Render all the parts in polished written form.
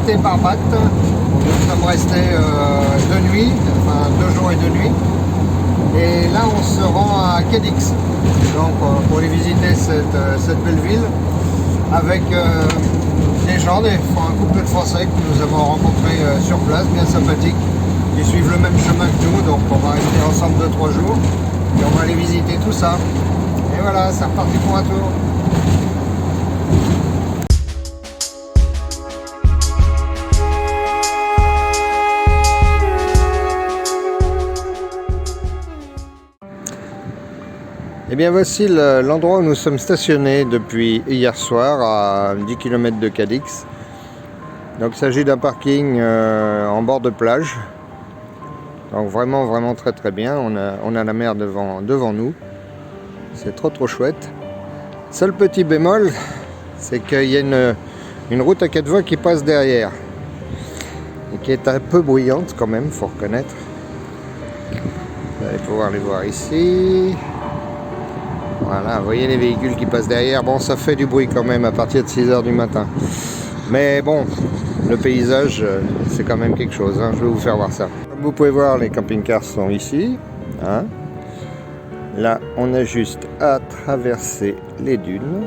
visité Barbate. Nous sommes restés 2 nuits, enfin 2 jours et 2 nuits. Et là on se rend à Cadix, donc pour aller visiter cette belle ville avec des gens, un couple de Français que nous avons rencontrés sur place, bien sympathiques. Ils suivent le même chemin que nous, donc on va rester ensemble 2-3 jours et on va aller visiter tout ça. Et voilà, c'est reparti pour un tour. Et bien voici l'endroit où nous sommes stationnés depuis hier soir à 10 km de Cadix. Donc il s'agit d'un parking en bord de plage. Donc vraiment très bien. On a la mer devant nous. C'est trop chouette. Seul petit bémol, c'est qu'il y a une route à 4 voies qui passe derrière. Et qui est un peu bruyante quand même, faut reconnaître. Vous allez pouvoir les voir ici. Voilà, vous voyez les véhicules qui passent derrière. Bon, ça fait du bruit quand même à partir de 6 h du matin. Mais bon, le paysage, c'est quand même quelque chose. Hein. Je vais vous faire voir ça. Comme vous pouvez voir, les camping-cars sont ici. Hein. Là, on a juste à traverser les dunes.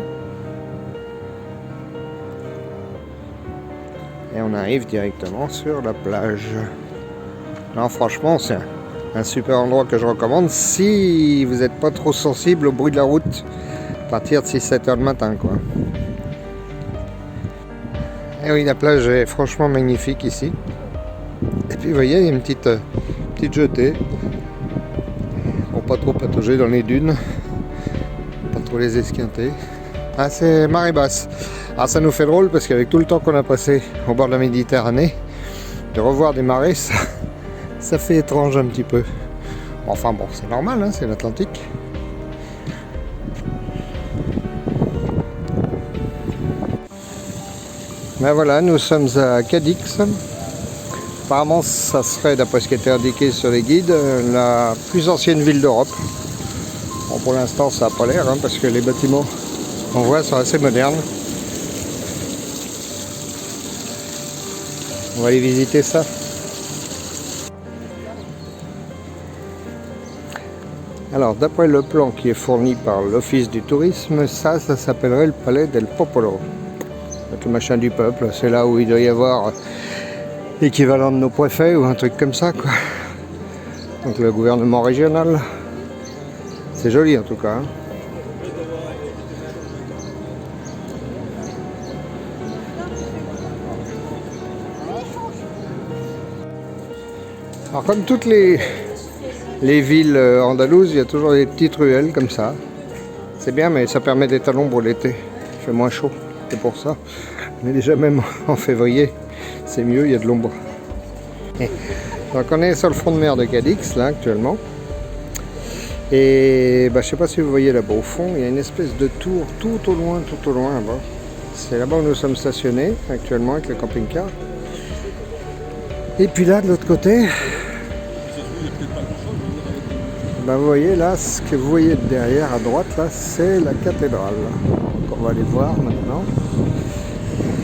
Et on arrive directement sur la plage. Non, franchement, c'est un super endroit que je recommande si vous n'êtes pas trop sensible au bruit de la route à partir de 6-7 h le matin, quoi. Et oui, la plage est franchement magnifique ici. Et puis vous voyez, il y a une petite jetée pour pas trop patauger dans les dunes, pas trop les esquinter. Ah, c'est marée basse. Alors ça nous fait drôle parce qu'avec tout le temps qu'on a passé au bord de la Méditerranée, de revoir des marées, ça fait étrange un petit peu. Enfin bon, c'est normal, hein, c'est l'Atlantique. Ben voilà, nous sommes à Cadix. Apparemment, ça serait, d'après ce qui était indiqué sur les guides, la plus ancienne ville d'Europe. Bon, pour l'instant, ça n'a pas l'air, hein, parce que les bâtiments qu'on voit sont assez modernes. On va aller visiter ça. Alors, d'après le plan qui est fourni par l'Office du tourisme, ça s'appellerait le Palais del Popolo. Le machin du peuple, c'est là où il doit y avoir l'équivalent de nos préfets ou un truc comme ça, quoi. Donc le gouvernement régional. C'est joli en tout cas. Hein. Alors comme toutes les villes andalouses, il y a toujours des petites ruelles comme ça. C'est bien, mais ça permet d'être à l'ombre l'été. Il fait moins chaud, c'est pour ça. Mais déjà même en février, c'est mieux, il y a de l'ombre. Donc on est sur le front de mer de Cadix, là, actuellement. Et je ne sais pas si vous voyez là-bas au fond, il y a une espèce de tour tout au loin là-bas. C'est là-bas où nous sommes stationnés, actuellement, avec le camping-car. Et puis là, de l'autre côté, vous voyez là, ce que vous voyez derrière à droite, là, c'est la cathédrale. Donc on va aller voir maintenant,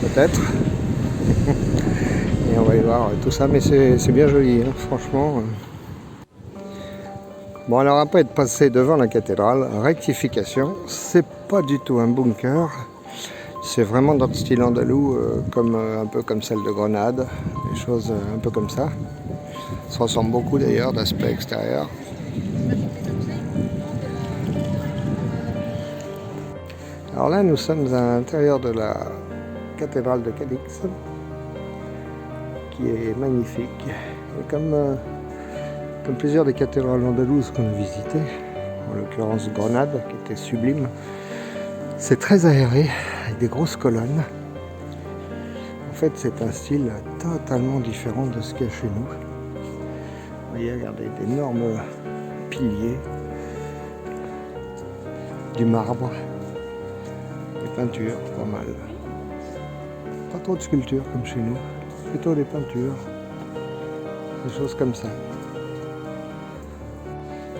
peut-être. Et on va aller voir tout ça, mais c'est bien joli, hein, franchement. Bon, alors après être passé devant la cathédrale, rectification, c'est pas du tout un bunker. C'est vraiment dans le style andalou, un peu comme celle de Grenade, des choses un peu comme ça. Ça ressemble beaucoup d'ailleurs d'aspect extérieur. Alors là, nous sommes à l'intérieur de la cathédrale de Cadix, qui est magnifique. Et comme plusieurs des cathédrales andalouses qu'on a visitées, en l'occurrence Grenade, qui était sublime, c'est très aéré, avec des grosses colonnes. En fait, c'est un style totalement différent de ce qu'il y a chez nous. Vous voyez, regardez, d'énormes piliers, du marbre, des peintures, pas mal. Pas trop de sculptures comme chez nous, plutôt des peintures, des choses comme ça.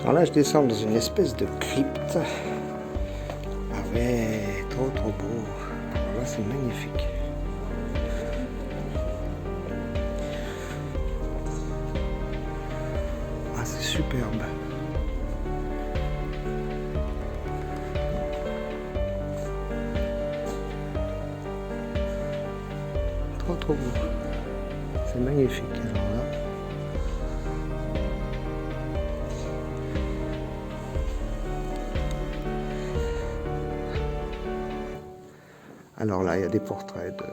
Alors là, je descends dans une espèce de crypte. Ah ouais, trop beau. Alors là, c'est magnifique. superbe. Trop beau. C'est magnifique. Alors là. Alors là, il y a des portraits de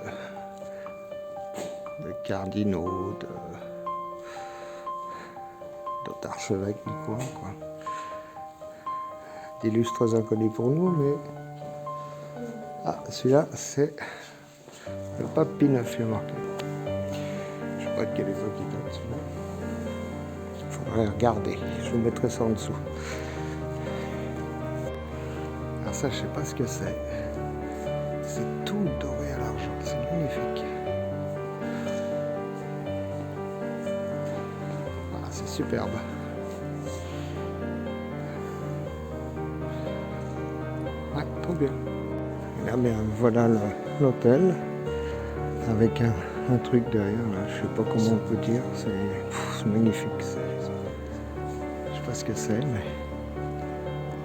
cardinaux, d'autres archevêques du coin, quoi. D'illustres inconnus pour nous, mais... Ah, celui-là, c'est le pape Pie IX, il y a marqué. Je sais pas de quelle époque il date, celui-là. Il faudrait regarder, je vous mettrai ça en dessous. Alors ça, je sais pas ce que c'est. C'est tout doré à l'argent, c'est magnifique. Ah, c'est superbe. Ouais, trop bien. Et là, bien, voilà l'hôtel avec un truc derrière. Là. Je sais pas comment on peut dire. C'est magnifique. Je sais pas ce que c'est, mais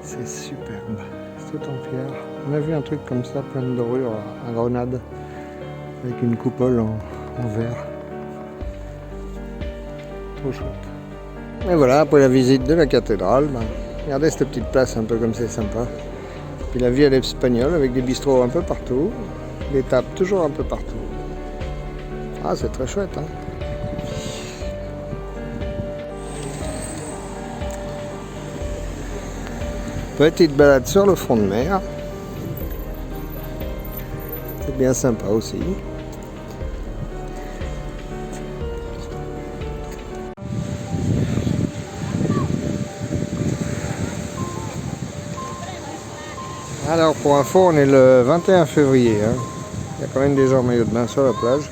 c'est superbe. C'est tout en pierre. On a vu un truc comme ça, plein de dorures à Grenade, avec une coupole en verre. Trop chouette. Et voilà, après la visite de la cathédrale, regardez cette petite place un peu comme c'est sympa. Puis la vie à l'espagnole avec des bistrots un peu partout, des tables toujours un peu partout. Ah, c'est très chouette, hein. Petite balade sur le front de mer. C'est bien sympa aussi. Alors pour info, on est le 21 février. Hein. Il y a quand même des gens en maillot de bain sur la plage.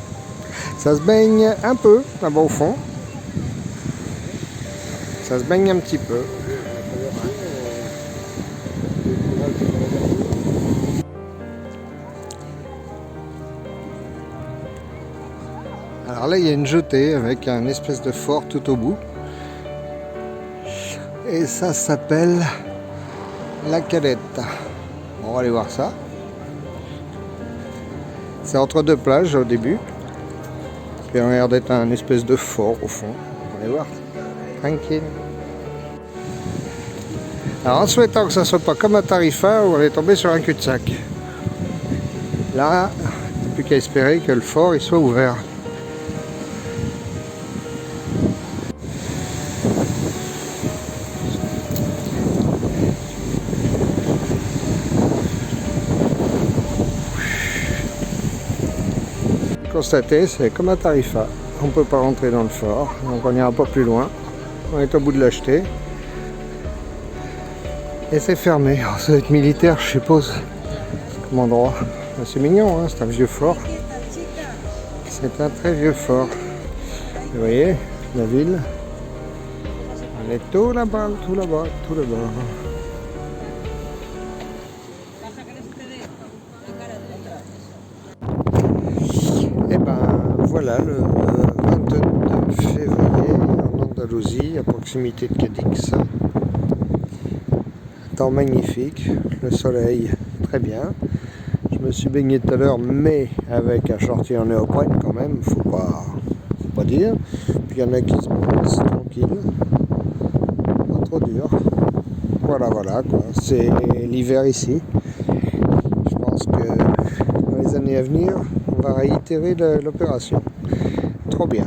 Ça se baigne un peu là-bas au fond. Ça se baigne un petit peu. Alors là, il y a une jetée avec un espèce de fort tout au bout. Et ça s'appelle la Caleta. On va aller voir ça. C'est entre deux plages au début. Puis on a l'air d'être un espèce de fort au fond. On va aller voir. Tranquille. Alors en souhaitant que ça ne soit pas comme à Tarifa où on est tombé sur un cul-de-sac. Là, il n'y a plus qu'à espérer que le fort il soit ouvert. Constater, c'est comme à Tarifa. On ne peut pas rentrer dans le fort, donc on n'ira pas plus loin. On est au bout de la jetée. Et c'est fermé. Alors, ça doit être militaire, je suppose, comme endroit. C'est mignon, hein, c'est un vieux fort. C'est un très vieux fort. Vous voyez, la ville. Elle est tout là-bas, tout là-bas, tout là-bas. Et ben voilà, le 22 février en Andalousie, à proximité de Cadix. Temps magnifique, le soleil très bien. Je me suis baigné tout à l'heure, mais avec un shorty en néoprène quand même, faut pas dire. Puis il y en a qui se bronzent tranquille, pas trop dur. Voilà quoi, c'est l'hiver ici. Je pense que dans les années à venir, on va réitérer l'opération. Trop bien.